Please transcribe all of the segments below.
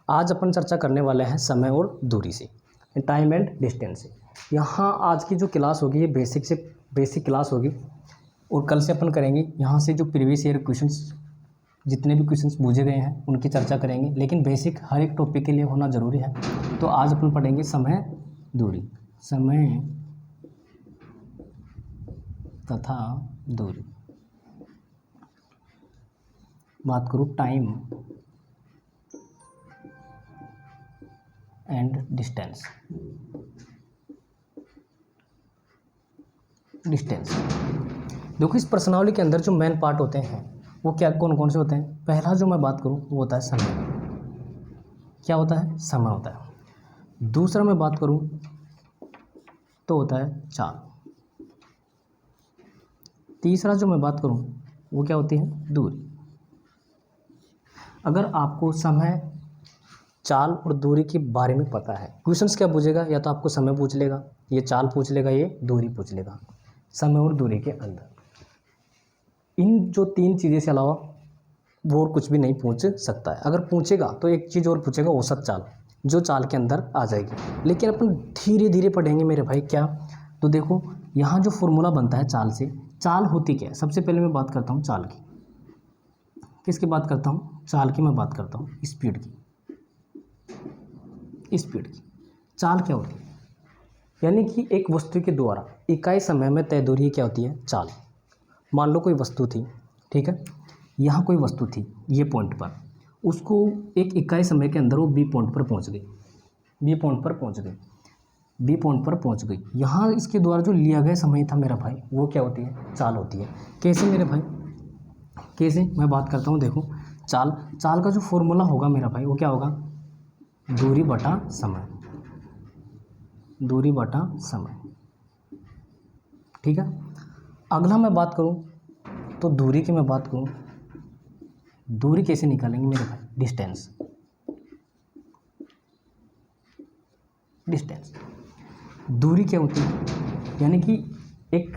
आज अपन चर्चा करने वाले हैं समय और दूरी से, टाइम एंड डिस्टेंस से। यहाँ आज की जो क्लास होगी ये बेसिक क्लास होगी और कल से अपन करेंगे यहाँ से जो प्रीवियस ईयर क्वेश्चंस जितने भी क्वेश्चंस पूछे गए हैं उनकी चर्चा करेंगे, लेकिन बेसिक हर एक टॉपिक के लिए होना ज़रूरी है। तो आज अपन पढ़ेंगे समय दूरी, समय तथा दूरी। बात करूँ टाइम एंड डिस्टेंस। देखो इस प्रश्नावली के अंदर जो मेन पार्ट होते हैं वो क्या कौन कौन से होते हैं। पहला जो मैं बात करूं वो होता है समय। क्या होता है? समय होता है। दूसरा मैं बात करूं तो होता है चाल। तीसरा जो मैं बात करूं वो क्या होती है? दूरी। अगर आपको समय, चाल और दूरी के बारे में पता है, क्वेश्चंस क्या पूछेगा, या तो आपको समय पूछ लेगा, ये चाल पूछ लेगा, ये दूरी पूछ लेगा। समय और दूरी के अंदर इन जो तीन चीज़ें से अलावा वो और कुछ भी नहीं पूछ सकता है। अगर पूछेगा तो एक चीज़ और पूछेगा, औसत चाल, जो चाल के अंदर आ जाएगी। लेकिन अपन धीरे धीरे पढ़ेंगे मेरे भाई। क्या? तो देखो यहाँ जो फॉर्मूला बनता है चाल से, चाल होती क्या है? सबसे पहले मैं बात करता हूँ चाल की। किसकी बात करता हूँ? चाल की मैं बात करता हूँ, स्पीड की। स्पीड की चाल क्या होती है? यानी कि एक वस्तु के द्वारा इकाई समय में तय दूरी क्या होती है? चाल। मान लो कोई वस्तु थी, ठीक है, यहाँ कोई वस्तु थी ये पॉइंट पर, उसको एक इकाई समय के अंदर वो बी पॉइंट पर पहुँच गई, बी पॉइंट पर पहुँच गई। यहाँ इसके द्वारा जो लिया गया समय था मेरा भाई वो क्या होती है? चाल होती है। कैसे मेरे भाई? कैसे? मैं बात करता हूँ। देखो चाल का जो फॉर्मूला होगा मेरा भाई वो क्या होगा? दूरी बटा समय। दूरी बटा समय, ठीक है। अगला मैं बात करूं तो दूरी की मैं बात करूं, दूरी कैसे निकालेंगे मेरे भाई? डिस्टेंस। दूरी क्या होती है? यानी कि एक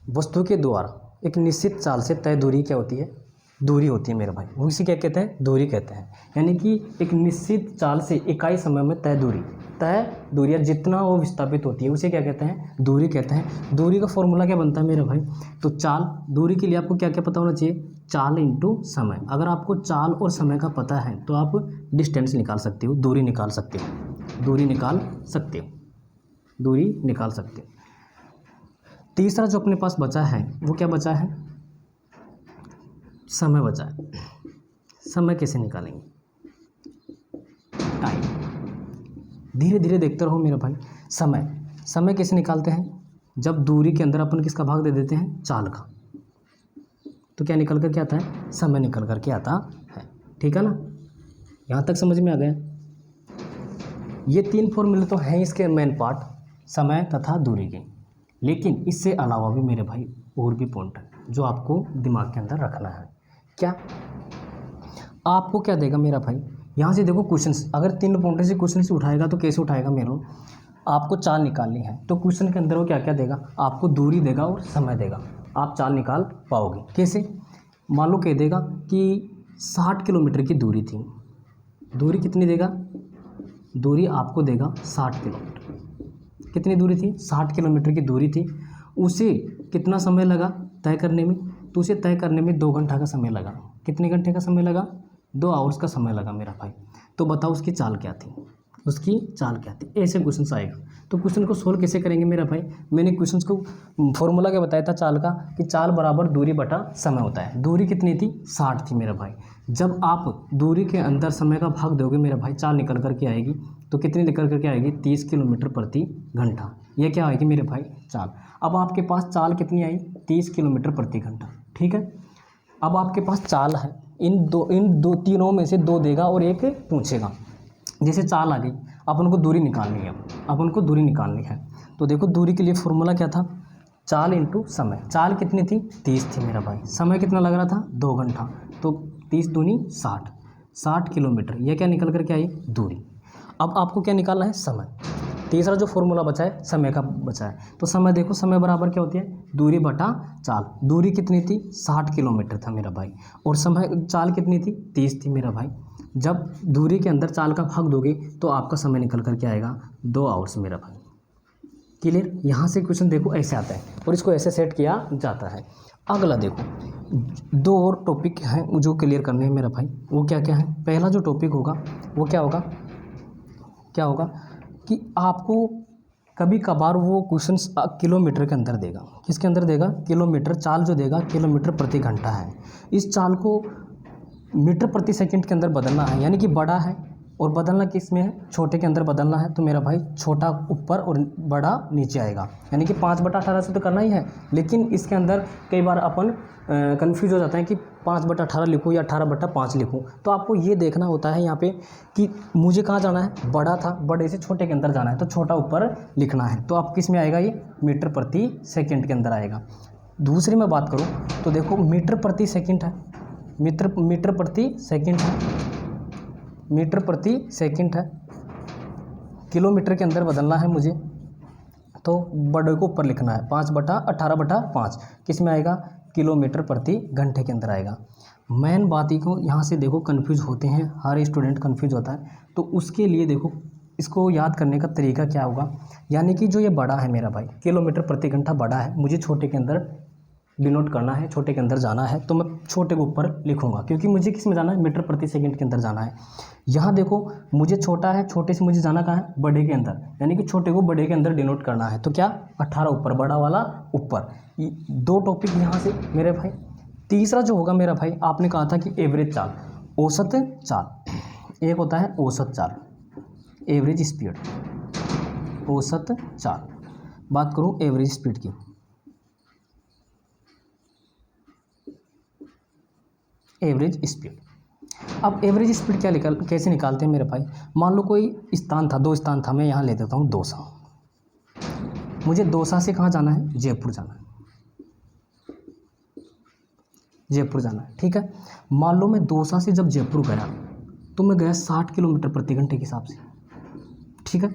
वस्तु के द्वारा एक निश्चित चाल से तय दूरी क्या होती है? दूरी होती है मेरे भाई। वो इसी क्या कहते हैं? दूरी कहते हैं। यानी कि एक निश्चित चाल से इकाई समय में तय दूरी या जितना वो विस्थापित होती है उसे क्या कहते हैं? दूरी कहते हैं। दूरी का फॉर्मूला क्या बनता है मेरे भाई? तो चाल, दूरी के लिए आपको क्या क्या पता होना चाहिए? चाल इंटू समय। अगर आपको चाल और समय का पता है तो आप डिस्टेंस निकाल सकते हो, दूरी निकाल सकते हो। तीसरा जो अपने पास बचा है वो क्या बचा है? समय बचा है। समय कैसे निकालेंगे? टाइम। धीरे धीरे देखते रहो मेरा भाई। समय कैसे निकालते हैं? जब दूरी के अंदर अपन किसका भाग दे देते हैं? चाल का। तो क्या निकल कर के आता है? समय निकल कर के आता है। ठीक है ना? यहाँ तक समझ में आ गया? ये तीन फॉर्मूले तो हैं इसके मेन पार्ट, समय तथा दूरी के। लेकिन इससे अलावा भी मेरे भाई और भी पॉइंट है जो आपको दिमाग के अंदर रखना है। क्या? आपको क्या देगा मेरा भाई? यहाँ से देखो क्वेश्चंस, अगर तीन पॉइंट से क्वेश्चन से उठाएगा तो कैसे उठाएगा मेरे? आपको चाल निकालनी है तो क्वेश्चन के अंदर वो क्या क्या देगा? आपको दूरी देगा और समय देगा। आप चाल निकाल पाओगे कैसे? मान लो कह देगा कि 60 किलोमीटर की दूरी थी। दूरी कितनी देगा? दूरी आपको देगा 60 किलोमीटर। कितनी दूरी थी? 60 किलोमीटर की दूरी थी। उसे कितना समय लगा तय करने में? तो उसे तय करने में 2 घंटा का समय लगा। कितने घंटे का समय लगा? 2 आवर्स का समय लगा मेरा भाई। तो बताओ उसकी चाल क्या थी? ऐसे क्वेश्चन आएगा। तो क्वेश्चन को सोल्व कैसे करेंगे मेरा भाई? मैंने क्वेश्चन को फॉर्मूला क्या बताया था चाल का, कि चाल बराबर दूरी बटा समय होता है। दूरी कितनी थी? 60 थी मेरा भाई। जब आप दूरी के अंदर समय का भाग दोगे मेरा भाई, चाल निकल करके आएगी। तो कितनी निकल करके आएगी? 30 किलोमीटर प्रति घंटा। ये क्या आएगी मेरे भाई? चाल। अब आपके पास चाल कितनी आई? 30 किलोमीटर प्रति घंटा। ठीक है। अब आपके पास चाल है, इन दो तीनों में से 2 देगा और 1 पूछेगा। जैसे चाल आ गई, अपन को दूरी निकालनी है। तो देखो दूरी के लिए फॉर्मूला क्या था? चाल इंटू समय। चाल कितनी थी? 30 थी मेरा भाई। समय कितना लग रहा था? 2 घंटा। तो 30 दूनी 60 किलोमीटर। यह क्या निकल करके आई? दूरी। अब आपको क्या निकालना है? समय। तीसरा जो फॉर्मूला बचा है समय का बचा है। तो समय देखो, समय बराबर क्या होती है, दूरी बटा चाल। दूरी कितनी थी, 60 किलोमीटर था मेरा भाई, और समय चाल कितनी थी, 30 थी मेरा भाई। जब दूरी के अंदर चाल का भाग दोगे तो आपका समय निकल कर के आएगा 2 आवर्स मेरा भाई। क्लियर। यहाँ से क्वेश्चन देखो ऐसे आता है और इसको ऐसे सेट किया जाता है। अगला देखो, 2 और टॉपिक हैं जो क्लियर करने हैं मेरा भाई। वो क्या क्या है, पहला जो टॉपिक होगा वो क्या होगा कि आपको कभी कभार वो क्वेश्चंस किलोमीटर के अंदर देगा। किसके अंदर देगा, किलोमीटर। चाल जो देगा किलोमीटर प्रति घंटा है। इस चाल को मीटर प्रति सेकंड के अंदर बदलना है, यानी कि बड़ा है और बदलना किस में है, छोटे के अंदर बदलना है। तो मेरा भाई छोटा ऊपर और बड़ा नीचे आएगा, यानी कि 5/18 से तो करना ही है। लेकिन इसके अंदर कई बार अपन कंफ्यूज हो जाते हैं कि 5/18 लिखूँ या 18/5 लिखूँ। तो आपको ये देखना होता है यहाँ पे कि मुझे कहाँ जाना है, बड़ा था, बड़े से छोटे के अंदर जाना है, तो छोटा ऊपर लिखना है। तो आप किस में आएगा, ये मीटर प्रति सेकंड के अंदर आएगा। दूसरी मैं बात करूँ तो देखो मीटर प्रति सेकंड है, मीटर प्रति सेकंड है, मीटर प्रति सेकंड है। किलोमीटर के अंदर बदलना है मुझे, तो बड़े को ऊपर लिखना है, 5/18/5 किस में आएगा, किलोमीटर प्रति घंटे के अंदर आएगा। मेन बात ही को यहाँ से देखो कंफ्यूज होते हैं, हर स्टूडेंट कंफ्यूज होता है। तो उसके लिए देखो इसको याद करने का तरीका क्या होगा, यानी कि जो ये बड़ा है मेरा भाई, किलोमीटर प्रति घंटा बड़ा है, मुझे छोटे के अंदर डिनोट करना है, छोटे के अंदर जाना है, तो मैं छोटे के ऊपर लिखूंगा, क्योंकि मुझे किस में जाना है, मीटर प्रति सेकंड के अंदर जाना है। यहाँ देखो मुझे छोटा है, छोटे से मुझे जाना कहाँ है, बड़े के अंदर, यानी कि छोटे को बड़े के अंदर डिनोट करना है। तो क्या, 18 ऊपर, बड़ा वाला ऊपर। 2 टॉपिक यहाँ से मेरे भाई। तीसरा जो होगा मेरा भाई, आपने कहा था कि एवरेज चाल, औसत चाल। एक होता है औसत चाल, एवरेज स्पीड, औसत चाल। बात करूँ एवरेज स्पीड की, एवरेज स्पीड। अब एवरेज स्पीड कैसे निकालते हैं मेरे भाई। मान लो कोई स्थान था, 2 स्थान था, मैं यहाँ ले देता हूँ दौसा। मुझे दौसा से कहाँ जाना है, जयपुर जाना है, जयपुर जाना है, ठीक है। मान लो मैं दौसा से जब जयपुर गया तो मैं गया 60 किलोमीटर प्रति घंटे के हिसाब से, ठीक है।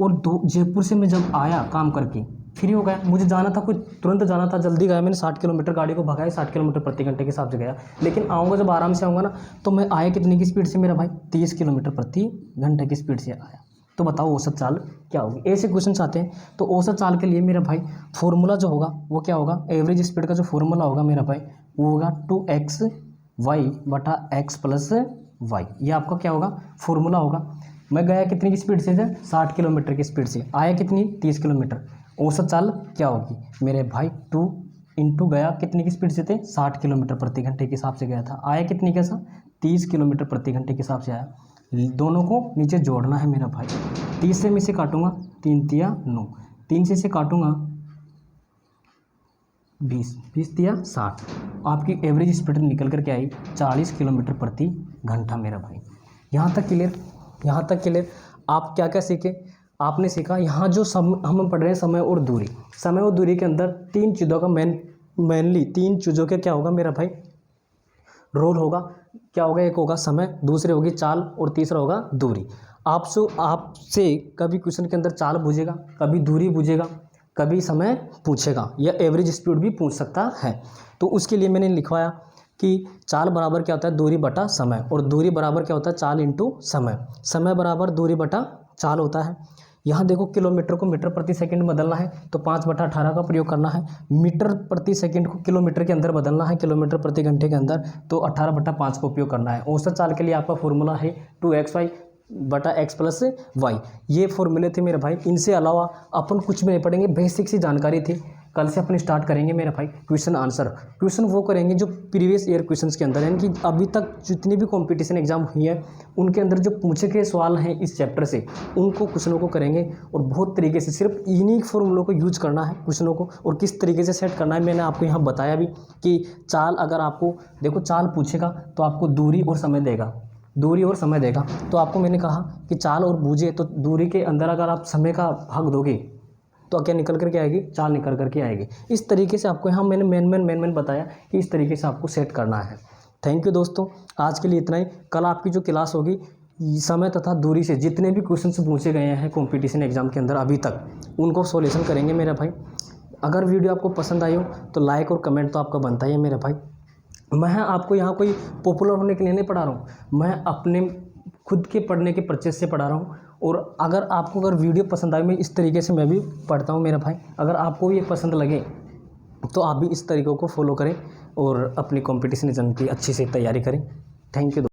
और जयपुर से मैं जब आया काम करके फ्री हो गया, मुझे जाना था, कोई तुरंत जाना था, जल्दी गया, मैंने 60 किलोमीटर गाड़ी को भगाया, 60 किलोमीटर प्रति घंटे के हिसाब से गया। लेकिन आऊँगा जब आराम से आऊँगा ना, तो मैं आया कितनी की स्पीड से मेरा भाई, 30 किलोमीटर प्रति घंटे की स्पीड से आया। तो बताओ औसत चाल क्या होगी। ऐसे क्वेश्चन आते हैं। तो औसत चाल के लिए मेरा भाई फॉर्मूला जो होगा वो क्या होगा, एवरेज स्पीड का जो फॉर्मूला होगा मेरा भाई वो होगा 2x/x + y। ये आपका क्या होगा, फॉर्मूला होगा। मैं गया कितनी की स्पीड से, 60 किलोमीटर की स्पीड से, आया कितनी, 30 किलोमीटर। औसत चाल क्या होगी मेरे भाई, 2 इंटू गया कितनी की स्पीड से थे, 60 किलोमीटर प्रति घंटे के हिसाब से गया था, आया कितनी कैसा, 30 किलोमीटर प्रति घंटे के हिसाब से आया। दोनों को नीचे जोड़ना है मेरा भाई। 30 से मैं इसे काटूंगा, 3 तिया 9, 3 से इसे काटूंगा 20, 20 तिया 60। आपकी एवरेज स्पीड निकल कर के आई 40 किलोमीटर प्रति घंटा मेरा भाई। यहाँ तक क्लियर, यहाँ तक क्लियर। आप क्या क्या सीखे, आपने सीखा यहाँ जो हम पढ़ रहे हैं समय और दूरी। समय और दूरी के अंदर 3 चीज़ों का मेनली 3 चीज़ों के क्या होगा मेरा भाई, रोल होगा। क्या होगा, एक होगा समय, दूसरी होगी चाल और तीसरा होगा दूरी। आपसे कभी क्वेश्चन के अंदर चाल पूछेगा, कभी दूरी पूछेगा, कभी समय पूछेगा, या एवरेज स्पीड भी पूछ सकता है। तो उसके लिए मैंने लिखवाया कि चाल बराबर क्या होता है, दूरी बटा समय, और दूरी बराबर क्या होता है, चाल इंटू समय। समय बराबर दूरी बटा चाल होता है। यहाँ देखो किलोमीटर को मीटर प्रति सेकंड बदलना है तो 5/18 का प्रयोग करना है। मीटर प्रति सेकंड को किलोमीटर के अंदर बदलना है, किलोमीटर प्रति घंटे के अंदर, तो 18/5 का उपयोग करना है। औसत चाल के लिए आपका फॉर्मूला है 2x/x + y। ये फॉर्मूले थे मेरे भाई। इनसे अलावा अपन कुछ भी नहीं पढ़ेंगे, बेसिक सी जानकारी थी। कल से अपन स्टार्ट करेंगे मेरे भाई क्वेश्चन आंसर। क्वेश्चन वो करेंगे जो प्रीवियस ईयर क्वेश्चंस के अंदर, यानी कि अभी तक जितनी भी कंपटीशन एग्जाम हुई है उनके अंदर जो पूछे गए सवाल हैं इस चैप्टर से, उनको क्वेश्चनों को करेंगे। और बहुत तरीके से सिर्फ इन्हीं फॉर्मूलों को यूज करना है क्वेश्चनों को, और किस तरीके से सेट करना है मैंने आपको यहाँ बताया भी कि चाल, अगर आपको देखो चाल पूछेगा तो आपको दूरी और समय देगा, दूरी और समय देगा। तो आपको मैंने कहा कि चाल और बूझे, तो दूरी के अंदर अगर आप समय का भाग दोगे तो क्या निकल करके आएगी, चाल निकल करके आएगी। इस तरीके से आपको यहाँ मैंने मेन बताया कि इस तरीके से आपको सेट करना है। थैंक यू दोस्तों, आज के लिए इतना ही। कल आपकी जो क्लास होगी समय तथा दूरी से जितने भी क्वेश्चन पूछे गए हैं कंपटीशन एग्ज़ाम के अंदर अभी तक, उनको सॉल्यूशन करेंगे मेरे भाई। अगर वीडियो आपको पसंद आई हो तो लाइक और कमेंट तो आपका बनता ही है मेरे भाई। मैं आपको यहाँ कोई पॉपुलर होने के लिए नहीं पढ़ा रहा हूँ, मैं अपने खुद के पढ़ने के परचेस से पढ़ा रहा हूँ। और अगर वीडियो पसंद आए, मैं इस तरीके से मैं भी पढ़ता हूँ मेरा भाई। अगर आपको भी ये पसंद लगे तो आप भी इस तरीक़ों को फॉलो करें और अपनी कंपटीशन एग्जाम की अच्छी से तैयारी करें। Thank you.